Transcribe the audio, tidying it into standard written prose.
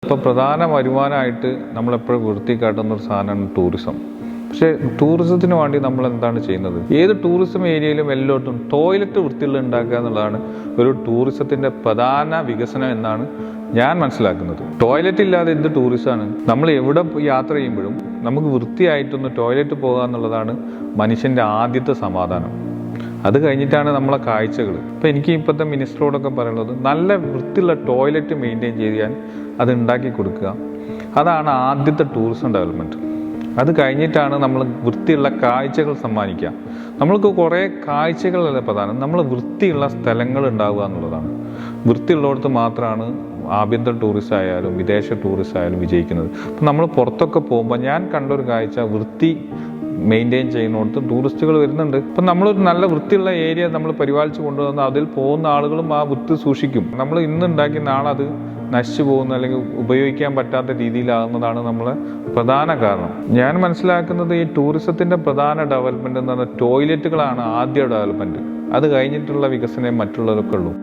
ഇപ്പോൾ പ്രധാന വരുമാനമായിട്ട് നമ്മളെപ്പോഴും വൃത്തി കാട്ടുന്ന ഒരു സാധനമാണ് ടൂറിസം. പക്ഷേ ടൂറിസത്തിന് വേണ്ടി നമ്മൾ എന്താണ് ചെയ്യുന്നത്? ഏത് ടൂറിസം ഏരിയയിലും എല്ലായിടത്തും ടോയ്ലറ്റ് വൃത്തിയുള്ള ഉണ്ടാക്കുക എന്നുള്ളതാണ് ഒരു ടൂറിസത്തിൻ്റെ പ്രധാന വികസനം എന്നാണ് ഞാൻ മനസ്സിലാക്കുന്നത്. ടോയ്ലറ്റ് ഇല്ലാതെ എന്ത് ടൂറിസമാണ്? നമ്മൾ എവിടെ യാത്ര ചെയ്യുമ്പോഴും നമുക്ക് വൃത്തിയായിട്ടൊന്ന് ടോയ്ലറ്റ് പോകുക എന്നുള്ളതാണ് മനുഷ്യൻ്റെ ആദ്യത്തെ സമാധാനം. അത് കഴിഞ്ഞിട്ടാണ് നമ്മളെ കാഴ്ചകൾ. ഇപ്പോൾ എനിക്ക് ഇപ്പോഴത്തെ മിനിസ്റ്ററോടൊക്കെ പറയുന്നത് നല്ല വൃത്തിയുള്ള ടോയ്ലറ്റ് മെയിൻറ്റെയിൻ ചെയ്യാൻ അത് ഉണ്ടാക്കി കൊടുക്കുക. അതാണ് ആദ്യത്തെ ടൂറിസം ഡെവലപ്മെൻറ്റ്. അത് കഴിഞ്ഞിട്ടാണ് നമ്മൾ വൃത്തിയുള്ള കാഴ്ചകൾ സമ്മാനിക്കുക. നമ്മൾക്ക് കുറേ കാഴ്ചകളല്ല പ്രധാനം, നമ്മൾ വൃത്തിയുള്ള സ്ഥലങ്ങൾ ഉണ്ടാവുക എന്നുള്ളതാണ്. വൃത്തിയുള്ളിടത്ത് മാത്രമാണ് ആഭ്യന്തര ടൂറിസ്റ്റ് ആയാലും വിദേശ ടൂറിസ്റ്റ് ആയാലും വിജയിക്കുന്നത്. അപ്പം നമ്മൾ പുറത്തൊക്കെ പോകുമ്പോൾ ഞാൻ കണ്ടൊരു കാഴ്ച, വൃത്തി മെയിൻറ്റെയിൻ ചെയ്യുന്നിടത്ത് ടൂറിസ്റ്റുകൾ വരുന്നുണ്ട്. അപ്പം നമ്മളൊരു നല്ല വൃത്തിയുള്ള ഏരിയ നമ്മൾ പരിപാലിച്ച് കൊണ്ടുവന്ന് അതിൽ പോകുന്ന ആളുകളും ആ വൃത്തി സൂക്ഷിക്കും. നമ്മൾ ഇന്ന് ഉണ്ടാക്കിയ നാളെ അത് നശിച്ചു പോകുന്ന അല്ലെങ്കിൽ ഉപയോഗിക്കാൻ പറ്റാത്ത രീതിയിലാകുന്നതാണ് നമ്മളെ പ്രധാന കാരണം. ഞാൻ മനസ്സിലാക്കുന്നത് ഈ ടൂറിസത്തിൻ്റെ പ്രധാന ഡെവലപ്മെൻറ്റ് എന്ന് പറഞ്ഞാൽ ടോയ്ലറ്റുകളാണ് ആദ്യ ഡെവലപ്മെൻറ്റ്. അത് കഴിഞ്ഞിട്ടുള്ള വികസനം മറ്റുള്ളവരൊക്കെ ഉള്ളൂ.